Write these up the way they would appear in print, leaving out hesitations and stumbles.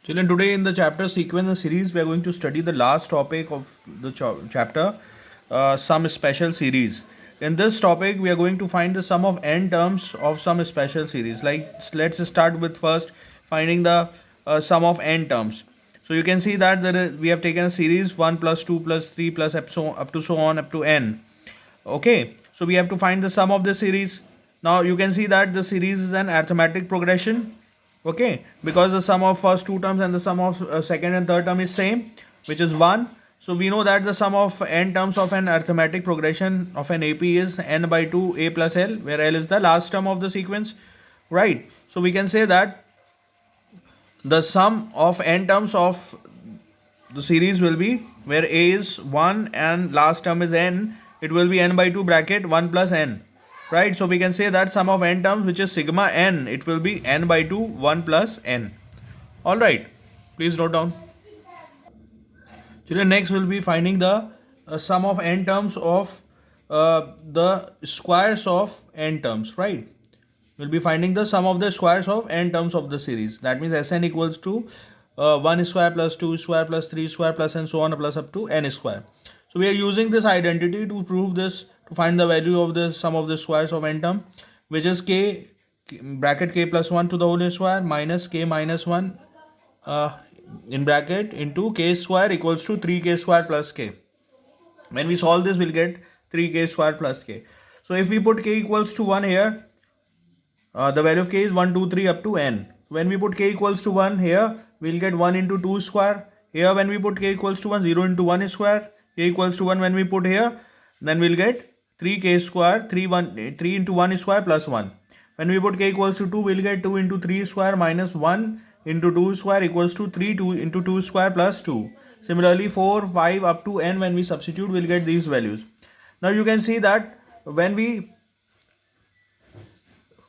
Children, today in the chapter sequence and series, we are going to study the last topic of the chapter, some special series. In this topic, we are going to find the sum of n terms of some special series. Like, let's start with first finding the sum of n terms. So you can see that we have taken a series 1 plus 2 plus 3 plus up to so on up to n. Okay, so we have to find the sum of the series. Now you can see that the series is an arithmetic progression. Okay, because the sum of first two terms and the sum of second and third term is same, which is 1. So we know that the sum of n terms of an arithmetic progression of an AP is n by 2 a plus l, where l is the last term of the sequence, right? So we can say that the sum of n terms of the series will be, where a is 1 and last term is n, it will be n by 2 bracket 1 plus n, right? So we can say that sum of n terms, which is sigma n, it will be n by 2 1 plus n. All right, please note down. Children, next we'll be finding the sum of n terms of the squares of n terms, right? We'll be finding the sum of the squares of n terms of the series. That means Sn equals to 1 square plus 2 square plus 3 square plus and so on plus up to n square. So we are using this identity to prove this, to find the value of the sum of the squares of n term, which is k bracket k plus 1 to the whole square minus k minus 1 in bracket into k square equals to 3k square plus k. When we solve this, we'll get 3k square plus k. So if we put k equals to 1 here, the value of k is 1, 2, 3 up to n. When we put k equals to 1 here, we'll get 1 into 2 square. Here when we put k equals to 1, 0 into 1 square. K equals to 1 when we put here, then we'll get 3k square, 3 into 1 square plus 1. When we put k equals to 2, we'll get 2 into 3 square minus 1 into 2 square equals to 3 2 into 2 square plus 2. Similarly 4, 5 up to n, when we substitute, we'll get these values. Now you can see that when we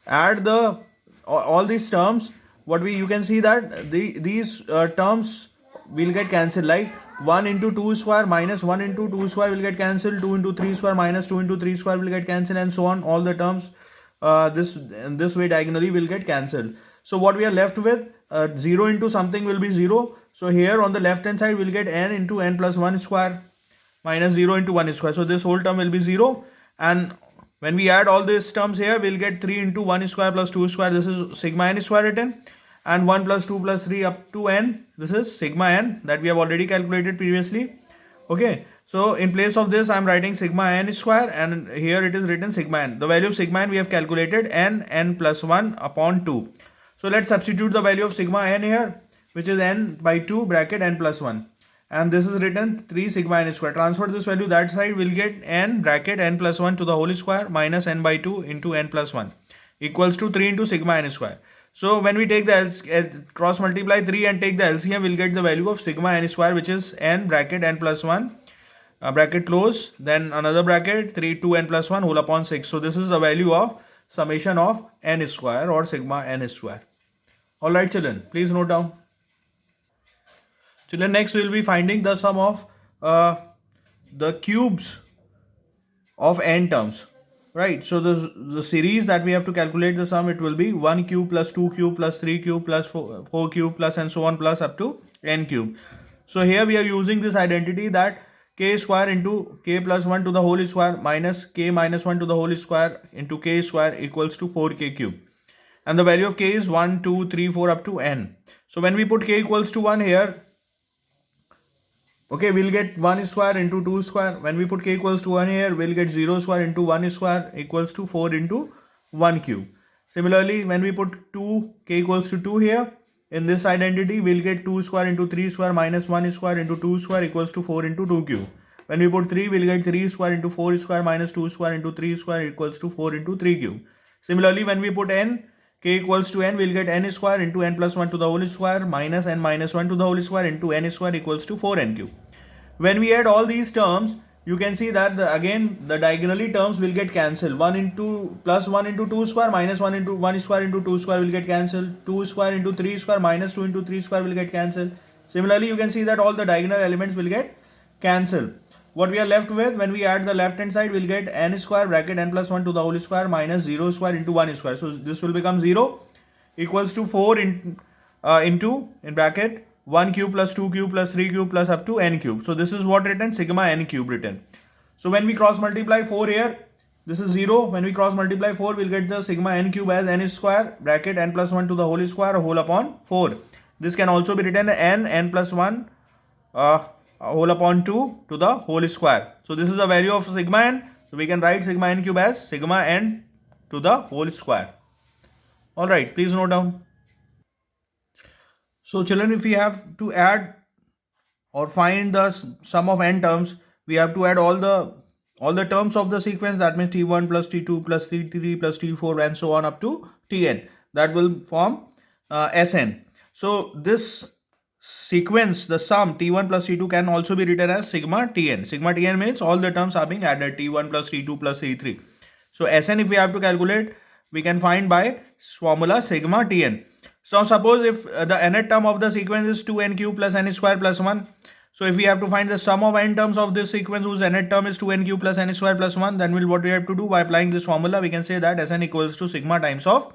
add all these terms, you can see that these terms will get cancelled, like 1 into 2 square minus 1 into 2 square will get cancelled, 2 into 3 square minus 2 into 3 square will get cancelled, and so on. All the terms this way diagonally will get cancelled. So what we are left with, 0 into something will be 0. So here on the left hand side we'll get n into n plus 1 square minus 0 into 1 square. So this whole term will be 0, and when we add all these terms here, we'll get 3 into 1 square plus 2 square. This is sigma n square written. And 1 plus 2 plus 3 up to n. This is sigma n that we have already calculated previously. Okay. So in place of this, I am writing sigma n square, and here it is written sigma n. The value of sigma n we have calculated n plus 1 upon 2. So let's substitute the value of sigma n here, which is n by 2 bracket n plus 1. And this is written 3 sigma n square. Transfer this value that side, will get n bracket n plus 1 to the whole square minus n by 2 into n plus 1 equals to 3 into sigma n square. So when we take the cross multiply 3 and take the LCM, we'll get the value of sigma n square, which is n bracket n plus 1 bracket close, then another bracket 3 2 n plus 1 whole upon 6. So this is the value of summation of n square or sigma n square. Alright children, please note down. Children, next we will be finding the sum of the cubes of n terms, right? So the series that we have to calculate the sum, it will be 1 cube plus 2 cube plus 3 cube plus 4 cube plus and so on plus up to n cube. So here we are using this identity that k square into k plus 1 to the whole square minus k minus 1 to the whole square into k square equals to 4k cube. And the value of k is 1, 2, 3, 4 up to n. So when we put k equals to 1 here, okay, we'll get 1 square into 2 square. When we put k equals to 1 here, we'll get 0 square into 1 square equals to 4 into 1 cube. Similarly, when we put k equals to 2 here, in this identity, we'll get 2 square into 3 square minus 1 square into 2 square equals to 4 into 2 cube. When we put 3, we'll get 3 square into 4 square minus 2 square into 3 square equals to 4 into 3 cube. Similarly, when we put k equals to n, we'll get n square into n plus 1 to the whole square minus n minus 1 to the whole square into n square equals to 4n cube. When we add all these terms, you can see that again the diagonally terms will get cancelled. 1 into plus 1 into 2 square minus 1 into 1 square into 2 square will get cancelled. 2 square into 3 square minus 2 into 3 square will get cancelled. Similarly, you can see that all the diagonal elements will get cancelled. What we are left with, when we add the left hand side, we'll get n square bracket n plus 1 to the whole square minus 0 square into 1 square. So this will become 0 equals to 4 into in bracket 1 cube plus 2 cube plus 3 cube plus up to n cube. So this is what written, sigma n cube written. So when we cross multiply 4 here, this is 0. When we cross multiply 4, we'll get the sigma n cube as n square bracket n plus 1 to the whole square whole upon 4. This can also be written n plus 1 whole upon 2 to the whole square. So this is the value of sigma n. So we can write sigma n cube as sigma n to the whole square. Alright, please note down. So children, if we have to add or find the sum of n terms, we have to add all the terms of the sequence. That means t1 plus t2 plus t3 plus t4 and so on up to tn. That will form Sn. So this sequence, the sum t1 plus t2 can also be written as sigma tn. Sigma tn means all the terms are being added, t1 plus t2 plus t3. So Sn, if we have to calculate, we can find by formula sigma tn. So suppose if the nth term of the sequence is 2n cube plus n square plus 1. So if we have to find the sum of n terms of this sequence whose nth term is 2n cube plus n square plus 1, then what we have to do by applying this formula, we can say that Sn equals to sigma times of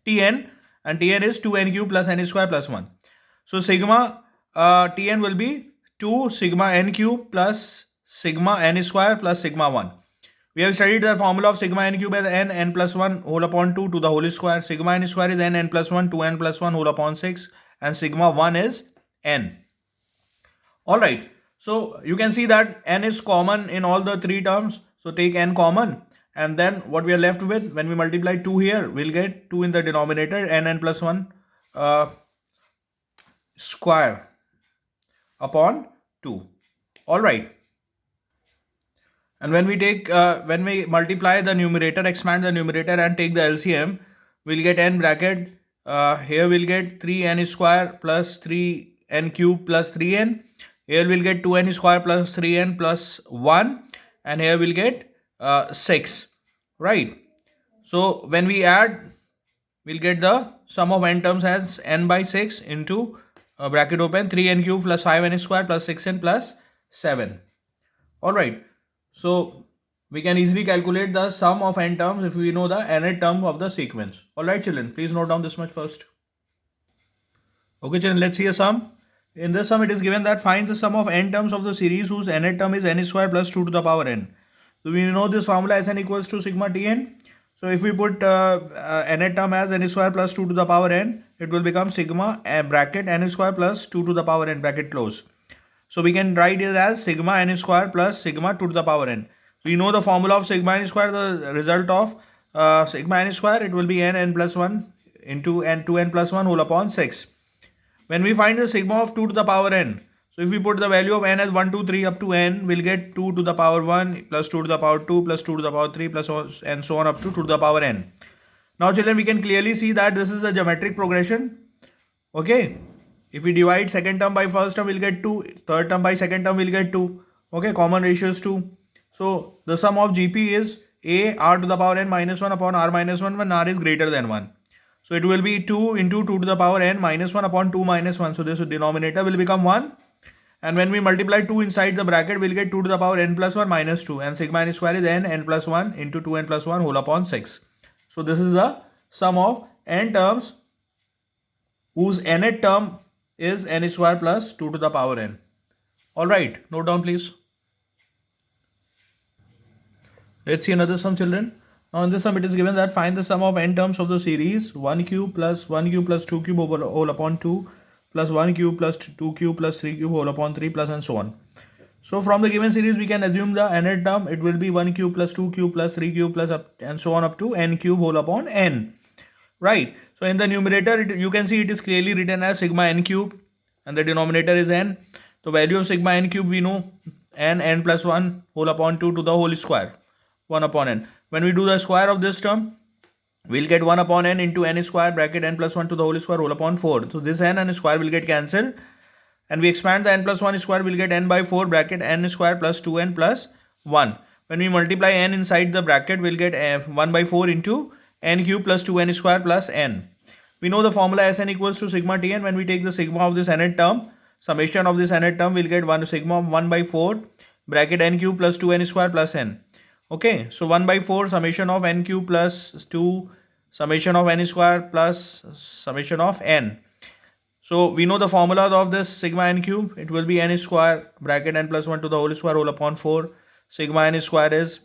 tn, and tn is 2n cube plus n square plus 1. So sigma tn will be 2 sigma n cube plus sigma n square plus sigma 1. We have studied the formula of sigma n cube as n plus 1 whole upon 2 to the whole square. Sigma n square is n plus 1, 2n plus 1 whole upon 6, and sigma 1 is n. Alright, so you can see that n is common in all the three terms. So take n common, and then what we are left with, when we multiply 2 here, we'll get 2 in the denominator, n plus 1 square upon 2. Alright. And when we multiply the numerator, expand the numerator and take the LCM, we'll get n bracket, here we'll get 3n square plus 3n cube plus 3n. Here we'll get 2n square plus 3n plus 1, and here we'll get 6, right? So when we add, we'll get the sum of n terms as n by 6 into bracket open 3n cube plus 5n square plus 6n plus 7. Alright. So we can easily calculate the sum of n terms if we know the nth term of the sequence. Alright children, please note down this much first. Okay children, let's see a sum. In this sum it is given that find the sum of n terms of the series whose nth term is n square plus 2 to the power n. So we know this formula Sn equals to sigma tn. So if we put nth term as n square plus 2 to the power n, it will become sigma bracket n square plus 2 to the power n bracket close. So we can write it as sigma n square plus sigma 2 to the power n. We know the formula of sigma n square, the result of sigma n square, it will be n plus 1 into n 2n plus 1 whole upon 6. When we find the sigma of 2 to the power n, so if we put the value of n as 1, 2, 3 up to n, we'll get 2 to the power 1 plus 2 to the power 2 plus 2 to the power 3 plus and so on up to 2 to the power n. Now children, we can clearly see that this is a geometric progression. Okay. If we divide second term by first term, we'll get 2. Third term by second term, we'll get 2. Okay, common ratio is 2. So the sum of GP is a r to the power n minus 1 upon r minus 1 when r is greater than 1. So it will be 2 into 2 to the power n minus 1 upon 2 minus 1. So this denominator will become 1. And when we multiply 2 inside the bracket, we'll get 2 to the power n plus 1 minus 2. And sigma n square is n plus 1 into 2n plus 1 whole upon 6. So this is the sum of n terms whose nth term is n square plus 2 to the power n. Alright, note down please. Let's see another sum children. Now in this sum it is given that find the sum of n terms of the series 1 cube plus 2 cube over whole upon 2 plus 1 cube plus 2 cube plus 3 cube whole upon 3 plus and so on. So from the given series we can assume the nth term, it will be 1 cube plus 2 cube plus 3 cube plus up and so on up to n cube whole upon n. Right. So in the numerator you can see it is clearly written as sigma n cube and the denominator is n. The value of sigma n cube we know n plus 1 whole upon 2 to the whole square 1 upon n. When we do the square of this term, we'll get 1 upon n into n square bracket n plus 1 to the whole square whole upon 4. So this n and square will get cancelled, and we expand the n plus 1 square, we'll get n by 4 bracket n square plus 2n plus 1. When we multiply n inside the bracket, we'll get 1 by 4 into n cube plus 2n square plus n. We know the formula Sn equals to sigma tn. When we take the sigma of this nth term, summation of this nth term, we'll get 1 sigma of 1 by 4 bracket n cube plus 2n square plus n. Okay, so 1 by 4 summation of n cube plus 2 summation of n square plus summation of n. So we know the formula of this sigma n cube. It will be n square bracket n plus 1 to the whole square whole upon 4. Sigma n square is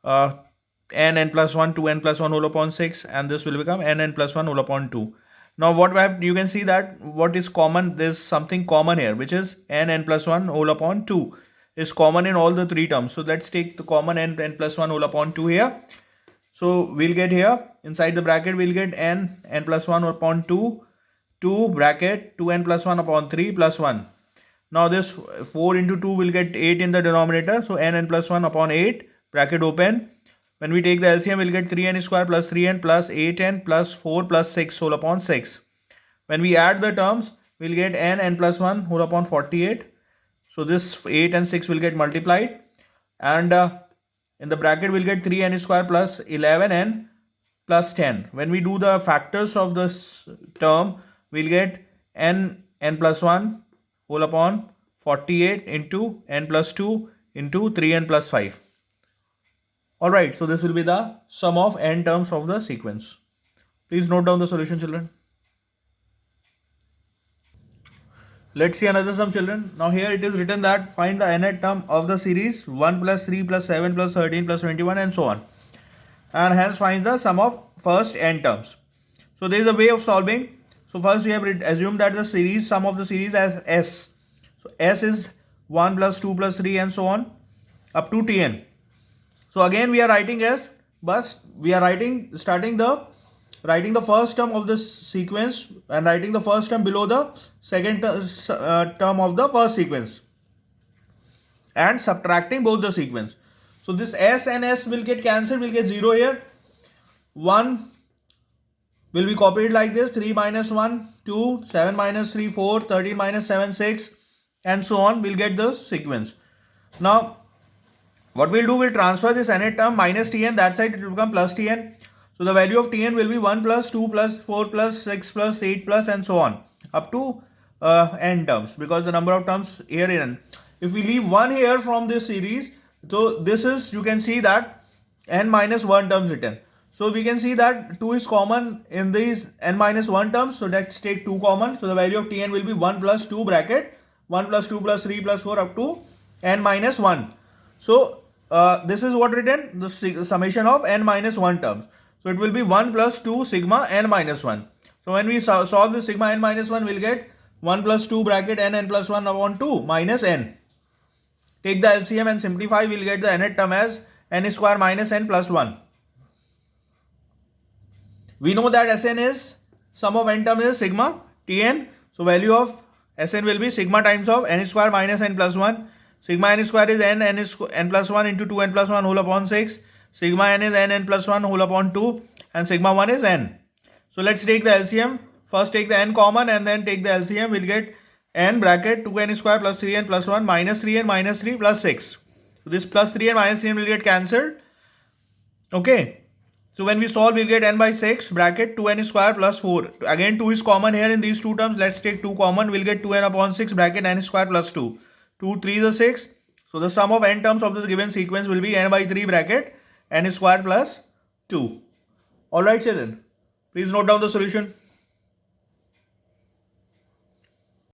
n plus 1 to n plus 1 whole upon 6, and this will become n plus 1 whole upon 2. Now what we have, you can see that what is common, there's something common here, which is n plus 1 whole upon 2 is common in all the three terms. So let's take the common n plus 1 whole upon 2 here. So we'll get here inside the bracket we'll get n plus 1 upon 2 bracket 2n plus 1 upon 3 plus 1. Now this 4 into 2 will get 8 in the denominator, so n plus 1 upon 8 bracket open. When we take the LCM, we'll get 3n square plus 3n plus 8n plus 4 plus 6 whole upon 6. When we add the terms, we'll get n plus 1 whole upon 48. So this 8 and 6 will get multiplied, and in the bracket we'll get 3n square plus 11n plus 10. When we do the factors of this term, we'll get n plus 1 whole upon 48 into n plus 2 into 3n plus 5. Alright, so this will be the sum of n terms of the sequence. Please note down the solution, children. Let's see another sum, children. Now here it is written that find the nth term of the series 1 plus 3 plus 7 plus 13 plus 21 and so on. And hence finds the sum of first n terms. So there is a way of solving. So first we have assumed that the series, sum of the series as s. So s is 1 plus 2 plus 3 and so on up to tn. So again we are writing s, but we are writing the first term of this sequence and writing the first term below the second term of the first sequence and subtracting both the sequence. So this s and s will get cancelled, we'll get 0 here. 1 will be copied like this, 3 minus 1, 2, 7 minus 3, 4, 13 minus 7, 6 and so on. We'll get the sequence. Now what we'll do, we'll transfer this nth term minus tn, that side it will become plus tn. So the value of tn will be 1 plus 2 plus 4 plus 6 plus 8 plus and so on up to n terms, because the number of terms here in n. If we leave 1 here from this series, so this is, you can see that n minus 1 terms written. So we can see that 2 is common in these n minus 1 terms. So let's take 2 common. So the value of tn will be 1 plus 2 bracket 1 plus 2 plus 3 plus 4 up to n minus 1. So this is what written, the summation of n minus 1 terms. So it will be 1 plus 2 sigma n minus 1. So when we solve the sigma n minus 1, we'll get 1 plus 2 bracket n plus 1 upon 2 minus n. Take the LCM and simplify, we'll get the nth term as n square minus n plus 1. We know that Sn is, sum of n term is sigma Tn. So value of Sn will be sigma times of n square minus n plus 1. Sigma n square is n plus 1 into 2n plus 1 whole upon 6. Sigma n is n plus 1 whole upon 2 and sigma 1 is n. So let's take the LCM. First take the n common and then take the LCM. We'll get n bracket 2n square plus 3n plus 1 minus 3n minus 3 plus 6. So this plus 3n minus 3n will get cancelled. Okay. So when we solve, we'll get n by 6 bracket 2n square plus 4. Again 2 is common here in these two terms. Let's take 2 common. We'll get 2n upon 6 bracket n square plus 2. 2 3 is 6. So the sum of n terms of this given sequence will be n by 3 bracket n square plus 2. Alright children, please note down the solution.